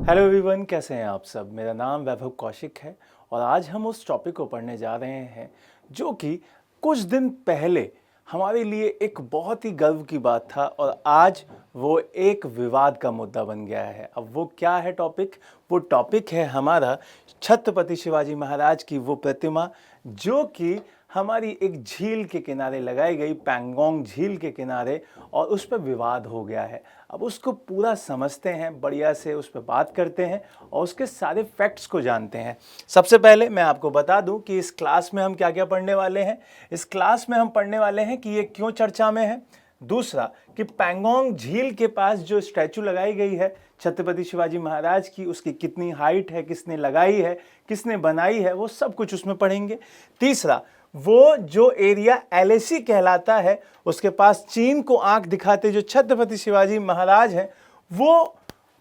Hello everyone, कैसे हैं आप सब। मेरा नाम वैभव कौशिक है और आज हम उस टॉपिक को पढ़ने जा रहे हैं जो कि कुछ दिन पहले हमारे लिए एक बहुत ही गर्व की बात था और आज वो एक विवाद का मुद्दा बन गया है। अब वो क्या है टॉपिक? वो टॉपिक है हमारा छत्रपति शिवाजी महाराज की वो प्रतिमा जो कि हमारी एक झील के किनारे लगाई गई, पैंगोंग झील के किनारे, और उस पर विवाद हो गया है। अब उसको पूरा समझते हैं, बढ़िया से उस पर बात करते हैं और उसके सारे फैक्ट्स को जानते हैं। सबसे पहले मैं आपको बता दूं कि इस क्लास में हम क्या क्या पढ़ने वाले हैं। इस क्लास में हम पढ़ने वाले हैं कि ये क्यों चर्चा में है। दूसरा, कि पैंगोंग झील के पास जो स्टैचू लगाई गई है छत्रपति शिवाजी महाराज की, उसकी कितनी हाइट है, किसने लगाई है, किसने बनाई है, वो सब कुछ उसमें पढ़ेंगे। तीसरा, वो जो एरिया LAC कहलाता है, उसके पास चीन को आंख दिखाते जो छत्रपति शिवाजी महाराज हैं, वो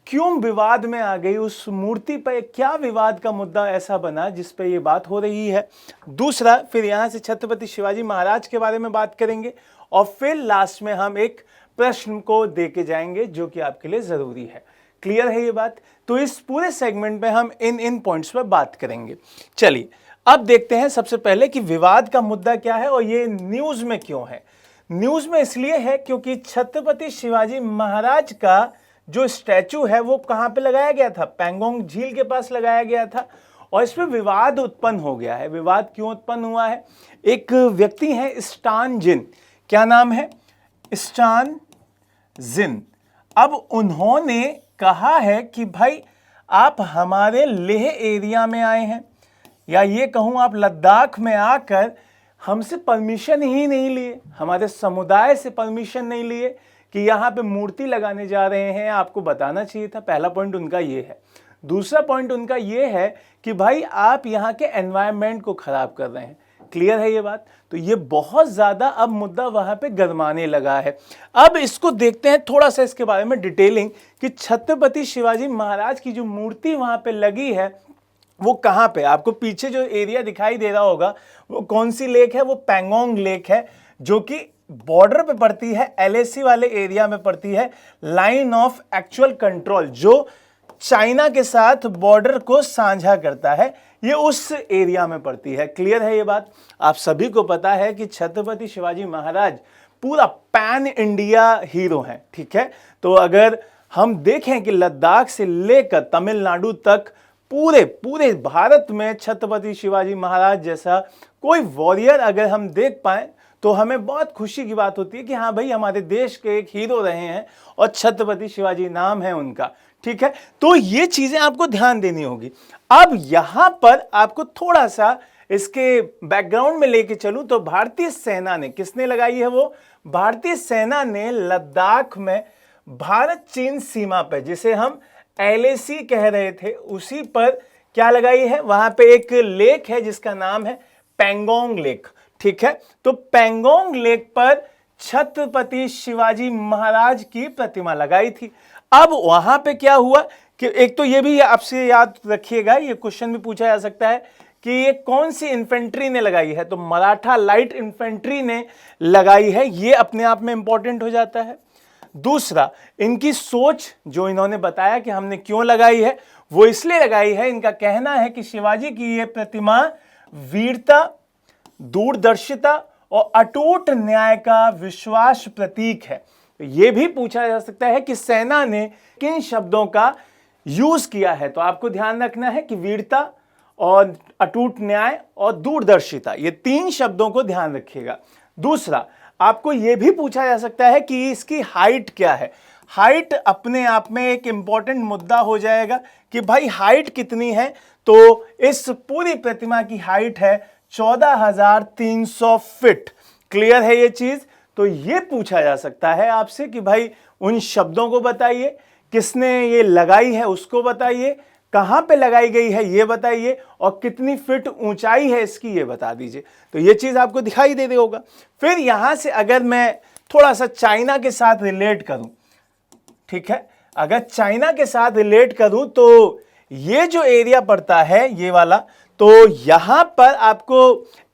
क्यों विवाद में आ गई, उस मूर्ति पर क्या विवाद का मुद्दा ऐसा बना जिस पे ये बात हो रही है। दूसरा, फिर यहाँ से छत्रपति शिवाजी महाराज के बारे में बात करेंगे और फिर लास्ट में हम एक प्रश्न को दे के जाएंगे जो कि आपके लिए जरूरी है। क्लियर है ये बात? तो इस पूरे सेगमेंट में हम इन पॉइंट्स पर बात करेंगे। चलिए अब देखते हैं सबसे पहले कि विवाद का मुद्दा क्या है और ये न्यूज में क्यों है। न्यूज में इसलिए है क्योंकि छत्रपति शिवाजी महाराज का जो स्टैचू है वो कहां पे लगाया गया था? पैंगोंग झील के पास लगाया गया था और इस पे विवाद उत्पन्न हो गया है। विवाद क्यों उत्पन्न हुआ है? एक व्यक्ति है स्टान जिन, क्या नाम है? स्टान जिन। अब उन्होंने कहा है कि भाई आप हमारे लेह एरिया में आए हैं, या ये कहूं आप लद्दाख में आकर हमसे परमिशन ही नहीं लिए, हमारे समुदाय से परमिशन नहीं लिए कि यहाँ पे मूर्ति लगाने जा रहे हैं। आपको बताना चाहिए था। पहला पॉइंट उनका ये है। दूसरा पॉइंट उनका ये है कि भाई आप यहाँ के एनवायरनमेंट को खराब कर रहे हैं। क्लियर है ये बात? तो ये बहुत ज्यादा अब मुद्दा वहां पे गरमाने लगा है। अब इसको देखते हैं थोड़ा सा इसके बारे में डिटेलिंग कि छत्रपति शिवाजी महाराज की जो मूर्ति वहां पे लगी है वो कहां पे? आपको पीछे जो एरिया दिखाई दे रहा होगा वो कौन सी लेक है? वो पैंगोंग लेक है जो कि बॉर्डर पे पड़ती है, LAC वाले एरिया में पड़ती है। लाइन ऑफ एक्चुअल कंट्रोल जो चाइना के साथ बॉर्डर को साझा करता है, ये उस एरिया में पड़ती है। क्लियर है ये बात? आप सभी को पता है कि छत्रपति शिवाजी महाराज पूरा पैन इंडिया हीरो हैं। ठीक है, तो अगर हम देखें कि लद्दाख से लेकर तमिलनाडु तक पूरे भारत में छत्रपति शिवाजी महाराज जैसा कोई वॉरियर अगर हम देख पाए तो हमें बहुत खुशी की बात होती है कि हाँ भाई, हमारे देश के एक हीरो रहे हैं और छत्रपति शिवाजी नाम है उनका। ठीक है, तो ये चीजें आपको ध्यान देनी होगी। अब यहां पर आपको थोड़ा सा इसके बैकग्राउंड में लेके चलूं तो भारतीय सेना ने, किसने लगाई है वो? भारतीय सेना ने लद्दाख में भारत चीन सीमा पे, जिसे हम LAC कह रहे थे, उसी पर क्या लगाई है? वहां पे एक लेक है जिसका नाम है पैंगोंग लेक। ठीक है, तो पैंगोंग लेक पर छत्रपति शिवाजी महाराज की प्रतिमा लगाई थी। अब वहां पे क्या हुआ कि एक तो ये भी आपसे याद रखिएगा, ये क्वेश्चन भी पूछा जा सकता है कि ये कौन सी इन्फेंट्री ने लगाई है? तो मराठा लाइट इन्फेंट्री ने लगाई है। ये अपने आप में इंपॉर्टेंट हो जाता है। दूसरा, इनकी सोच जो इन्होंने बताया कि हमने क्यों लगाई है, वो इसलिए लगाई है, इनका कहना है कि शिवाजी की यह प्रतिमा वीरता, दूरदर्शिता और अटूट न्याय का विश्वास प्रतीक है। तो यह भी पूछा जा सकता है कि सेना ने किन शब्दों का यूज किया है। तो आपको ध्यान रखना है कि वीरता और अटूट न्याय और दूरदर्शिता, ये 3 शब्दों को ध्यान रखिएगा। दूसरा, आपको यह भी पूछा जा सकता है कि इसकी हाइट क्या है। हाइट अपने आप में एक इंपॉर्टेंट मुद्दा हो जाएगा कि भाई हाइट कितनी है। तो इस पूरी प्रतिमा की हाइट है 14,300 फीट। क्लियर है ये चीज? तो ये पूछा जा सकता है आपसे कि भाई उन शब्दों को बताइए, किसने ये लगाई है उसको बताइए, कहां पे लगाई गई है ये बताइए, और कितनी फीट ऊंचाई है इसकी ये बता दीजिए। तो ये चीज आपको दिखाई दे रही होगा। फिर यहां से अगर मैं थोड़ा सा चाइना के साथ रिलेट करूं, ठीक है, अगर चाइना के साथ रिलेट करूं तो ये जो एरिया पड़ता है ये वाला, तो यहां पर आपको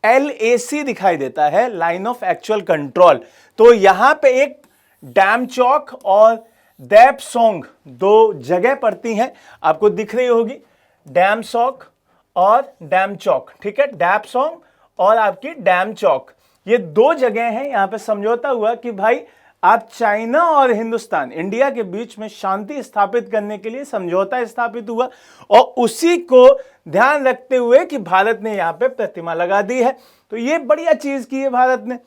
LAC दिखाई देता है, लाइन ऑफ एक्चुअल कंट्रोल। तो यहां पे एक डैम चौक और दैपसोंग, दो जगह पड़ती हैं, आपको दिख रही होगी, डैमसोक और डैमचौक, ठीक है, दैपसोंग और आपकी डैमचौक, ये दो जगह हैं। यहां पे समझौता हुआ कि भाई आप चाइना और हिंदुस्तान, इंडिया के बीच में शांति स्थापित करने के लिए समझौता स्थापित हुआ, और उसी को ध्यान रखते हुए कि भारत ने यहां पे प्रतिमा लगा दी है। तो ये बढ़िया चीज की है भारत ने,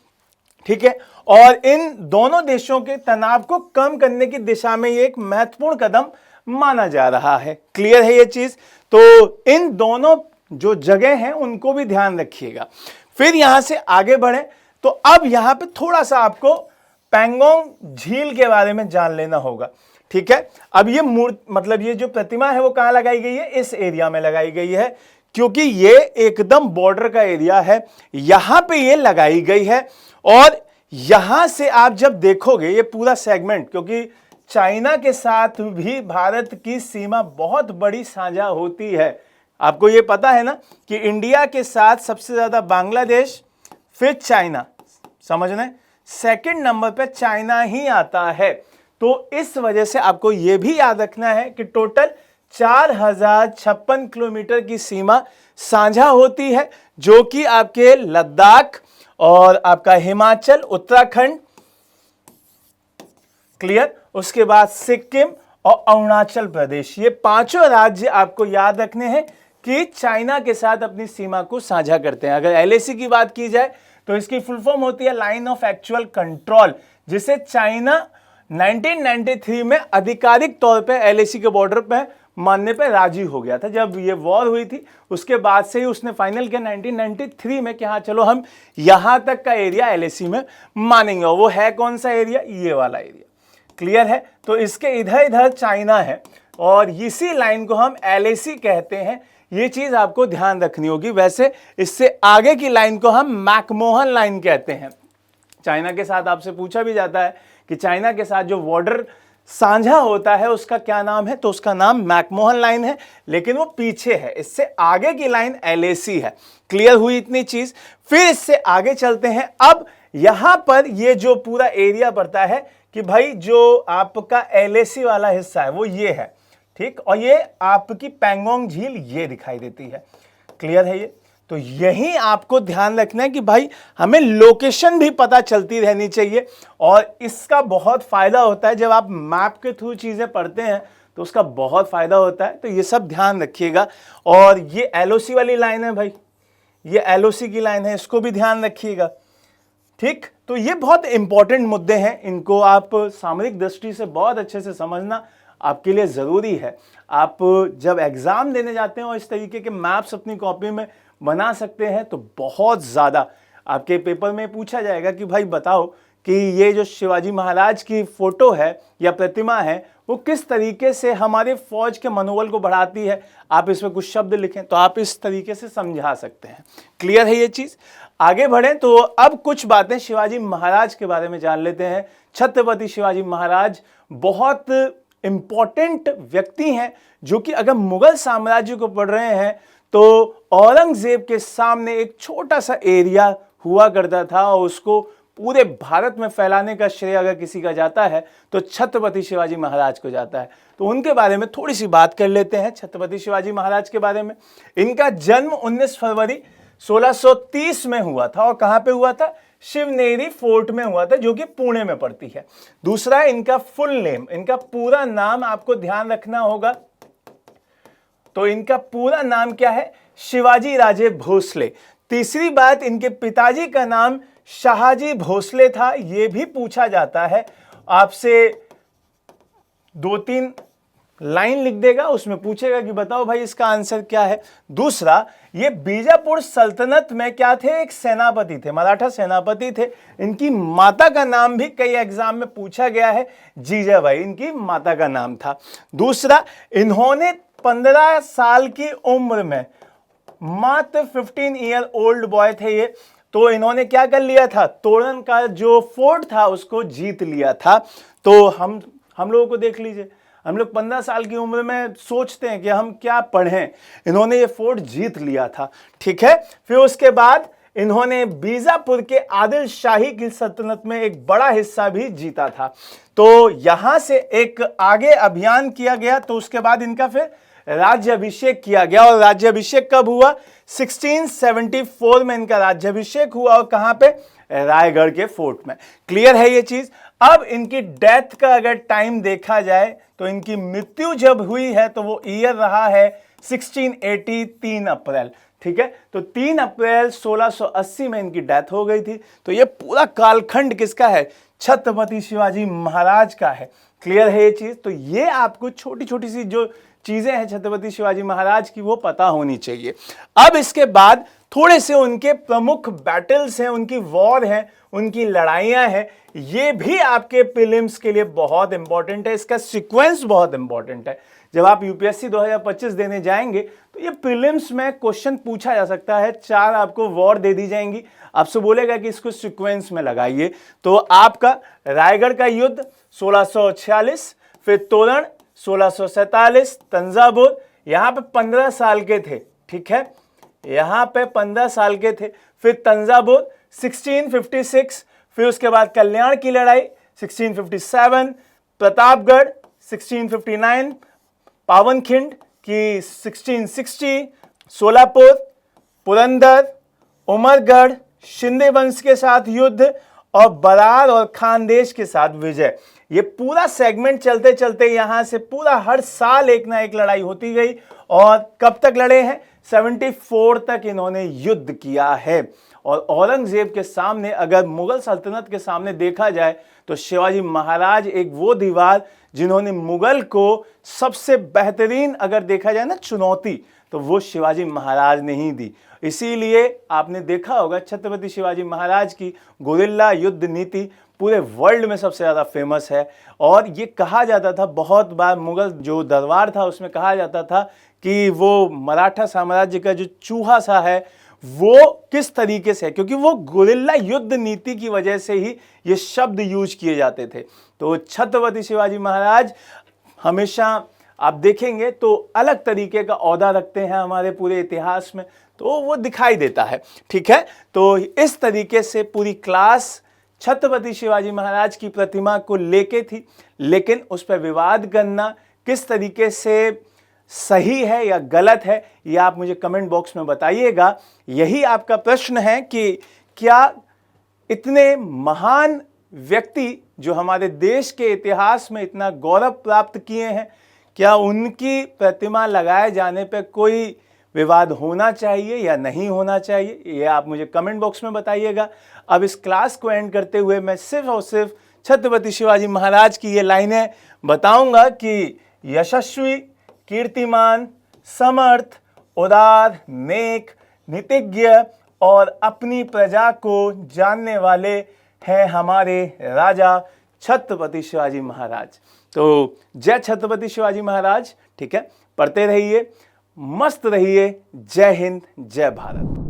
ठीक है, और इन दोनों देशों के तनाव को कम करने की दिशा में ये एक महत्वपूर्ण कदम माना जा रहा है। क्लियर है ये चीज? तो इन दोनों जो जगह हैं उनको भी ध्यान रखिएगा। फिर यहां से आगे बढ़े तो अब यहां पे थोड़ा सा आपको पैंगोंग झील के बारे में जान लेना होगा, ठीक है। अब ये मतलब ये जो प्रतिमा है वो कहां लगाई गई है? इस एरिया में लगाई गई है, क्योंकि ये एकदम बॉर्डर का एरिया है, यहां पे ये लगाई गई है। और यहां से आप जब देखोगे ये पूरा सेगमेंट, क्योंकि चाइना के साथ भी भारत की सीमा बहुत बड़ी साझा होती है, आपको ये पता है ना कि इंडिया के साथ सबसे ज्यादा बांग्लादेश, फिर चाइना, समझ रहे हैं, सेकंड नंबर पे चाइना ही आता है। तो इस वजह से आपको ये भी याद रखना है कि टोटल 4056 किलोमीटर की सीमा साझा होती है, जो कि आपके लद्दाख और आपका हिमाचल, उत्तराखंड, क्लियर, उसके बाद सिक्किम और अरुणाचल प्रदेश, ये पांचों राज्य आपको याद रखने हैं कि चाइना के साथ अपनी सीमा को साझा करते हैं। अगर एलएसी की बात की जाए तो इसकी फुल फॉर्म होती है लाइन ऑफ एक्चुअल कंट्रोल, जिसे चाइना 1993 में आधिकारिक तौर पे एलएसी के बॉर्डर पे मानने पे राजी हो गया था। जब ये वॉर हुई थी उसके बाद से ही उसने फाइनल किया 1993 में कि हाँ चलो हम यहां तक का एरिया एलएसी में मानेंगे। और वो है कौन सा एरिया? ये वाला एरिया, क्लियर है। तो इसके इधर इधर चाइना है और इसी लाइन को हम एलएसी कहते हैं, ये चीज आपको ध्यान रखनी होगी। वैसे इससे आगे की लाइन को हम मैकमोहन लाइन कहते हैं। चाइना के साथ आपसे पूछा भी जाता है कि चाइना के साथ जो बॉर्डर साझा होता है उसका क्या नाम है, तो उसका नाम मैकमोहन लाइन है, लेकिन वो पीछे है, इससे आगे की लाइन एलएसी है। क्लियर हुई इतनी चीज? फिर इससे आगे चलते हैं। अब यहां पर ये जो पूरा एरिया पड़ता है कि भाई जो आपका एलएसी वाला हिस्सा है वो ये है, ठीक, और ये आपकी पैंगोंग झील ये दिखाई देती है। क्लियर है ये? तो यही आपको ध्यान रखना है कि भाई हमें लोकेशन भी पता चलती रहनी चाहिए, और इसका बहुत फायदा होता है जब आप मैप के थ्रू चीजें पढ़ते हैं तो उसका बहुत फायदा होता है। तो ये सब ध्यान रखिएगा। और ये एलओसी वाली लाइन है भाई, ये एलओसी की लाइन है, इसको भी ध्यान रखिएगा, ठीक। तो ये बहुत इंपॉर्टेंट मुद्दे हैं, इनको आप सामरिक दृष्टि से बहुत अच्छे से समझना आपके लिए जरूरी है। आप जब एग्जाम देने जाते हैं और इस तरीके के मैप्स अपनी कॉपी में बना सकते हैं तो बहुत ज्यादा आपके पेपर में पूछा जाएगा कि भाई बताओ कि ये जो शिवाजी महाराज की फोटो है या प्रतिमा है वो किस तरीके से हमारे फौज के मनोबल को बढ़ाती है, आप इसमें कुछ शब्द लिखें तो आप इस तरीके से समझा सकते हैं। क्लियर है ये चीज? आगे बढ़ें तो अब कुछ बातें शिवाजी महाराज के बारे में जान लेते हैं। छत्रपति शिवाजी महाराज बहुत इंपॉर्टेंट व्यक्ति हैं, जो कि अगर मुगल साम्राज्य को पढ़ रहे हैं तो औरंगजेब के सामने एक छोटा सा एरिया हुआ करता था और उसको पूरे भारत में फैलाने का श्रेय अगर किसी का जाता है तो छत्रपति शिवाजी महाराज को जाता है। तो उनके बारे में थोड़ी सी बात कर लेते हैं छत्रपति शिवाजी महाराज के बारे में। इनका जन्म 19 फरवरी 1630 में हुआ था, और कहां पे हुआ था? शिवनेरी फोर्ट में हुआ था, जो कि पुणे में पड़ती है। दूसरा, इनका फुल नेम, इनका पूरा नाम आपको ध्यान रखना होगा। तो इनका पूरा नाम क्या है? शिवाजी राजे भोसले। तीसरी बात, इनके पिताजी का नाम शाहजी भोसले था, यह भी पूछा जाता है आपसे। 2-3 लाइन लिख देगा, उसमें पूछेगा कि बताओ भाई इसका आंसर क्या है। दूसरा, ये बीजापुर सल्तनत में क्या थे? एक सेनापति थे, मराठा सेनापति थे। इनकी माता का नाम भी कई एग्जाम में पूछा गया है, जीजाबाई इनकी माता का नाम था। दूसरा, इन्होंने 15 साल की उम्र में, मात्र 15 ईयर ओल्ड बॉय थे ये, तो इन्होंने क्या कर लिया था? तोरण का जो फोर्ट था उसको जीत लिया था। तो हम लोगों को देख लीजिए, हम लोग 15 साल की उम्र में सोचते हैं कि हम क्या पढ़ें, इन्होंने ये फोर्ट जीत लिया था, ठीक है। फिर उसके बाद इन्होंने बीजापुर के आदिल शाही की सल्तनत में एक बड़ा हिस्सा भी जीता था। तो यहां से एक आगे अभियान किया गया, तो उसके बाद इनका फिर राज्याभिषेक किया गया। और राज्याभिषेक कब हुआ? 1674 में इनका राज्याभिषेक हुआ। और कहां पे? रायगढ़ के फोर्ट में। क्लियर है ये चीज? अब इनकी डेथ का अगर टाइम देखा जाए तो इनकी मृत्यु जब हुई है तो वो ईयर रहा है 1680, 3 अप्रैल। ठीक है, तो 3 अप्रैल 1680 में इनकी डेथ हो गई थी। तो ये पूरा कालखंड किसका है? छत्रपति शिवाजी महाराज का है। क्लियर है ये चीज? तो ये आपको छोटी छोटी सी जो चीजें हैं छत्रपति शिवाजी महाराज की वो पता होनी चाहिए। अब इसके बाद थोड़े से उनके प्रमुख बैटल्स हैं, उनकी वॉर है, उनकी लड़ाइयां हैं, ये भी आपके प्रीलिम्स के लिए बहुत इंपॉर्टेंट है। इसका सीक्वेंस बहुत इंपॉर्टेंट है। जब आप यूपीएससी 2025 देने जाएंगे तो ये प्रीलिम्स में क्वेश्चन पूछा जा सकता है। 4 आपको वॉर दे दी जाएंगी, आपसे बोलेगा कि इसको सीक्वेंस में लगाइए। तो आपका रायगढ़ का युद्ध 1646, फिर तोरण 1647, तंजावुर यहां पे 15 साल के थे। ठीक है, यहां पे 15 साल के थे। फिर तंजावुर 1656, फिर उसके बाद कल्याण की लड़ाई 1657, प्रतापगढ़ 1659, पावनखिंड की 1660, सोलापुर, पुरंदर, उमरगढ़, शिंदे वंश के साथ युद्ध और बरार और खानदेश के साथ विजय। ये पूरा सेगमेंट चलते चलते यहां से पूरा हर साल एक ना एक लड़ाई होती गई। और कब तक लड़े हैं? 74 तक इन्होंने युद्ध किया है। और औरंगजेब के सामने, अगर मुगल सल्तनत के सामने देखा जाए तो शिवाजी महाराज एक वो दीवार जिन्होंने मुगल को सबसे बेहतरीन अगर देखा जाए ना चुनौती, तो वो शिवाजी महाराज ने ही दी। इसीलिए आपने देखा होगा छत्रपति शिवाजी महाराज की गुरिल्ला युद्ध नीति पूरे वर्ल्ड में सबसे ज़्यादा फेमस है। और ये कहा जाता था बहुत बार, मुगल जो दरबार था उसमें कहा जाता था कि वो मराठा साम्राज्य का जो चूहा सा है वो किस तरीके से है, क्योंकि वो गुरिल्ला युद्ध नीति की वजह से ही ये शब्द यूज किए जाते थे। तो छत्रपति शिवाजी महाराज हमेशा आप देखेंगे तो अलग तरीके का ओहदा रखते हैं हमारे पूरे इतिहास में, तो वो दिखाई देता है। ठीक है, तो इस तरीके से पूरी क्लास छत्रपति शिवाजी महाराज की प्रतिमा को लेके थी, लेकिन उस पर विवाद करना किस तरीके से सही है या गलत है ये आप मुझे कमेंट बॉक्स में बताइएगा। यही आपका प्रश्न है कि क्या इतने महान व्यक्ति जो हमारे देश के इतिहास में इतना गौरव प्राप्त किए हैं, क्या उनकी प्रतिमा लगाए जाने पर कोई विवाद होना चाहिए या नहीं होना चाहिए, ये आप मुझे कमेंट बॉक्स में बताइएगा। अब इस क्लास को एंड करते हुए मैं सिर्फ और सिर्फ छत्रपति शिवाजी महाराज की ये लाइनें बताऊंगा कि यशस्वी, कीर्तिमान, समर्थ, उदार, नेक, नीतिज्ञ और अपनी प्रजा को जानने वाले हैं हमारे राजा छत्रपति शिवाजी महाराज। तो जय छत्रपति शिवाजी महाराज। ठीक है, पढ़ते रहिए, मस्त रहिए। जय हिंद, जय भारत।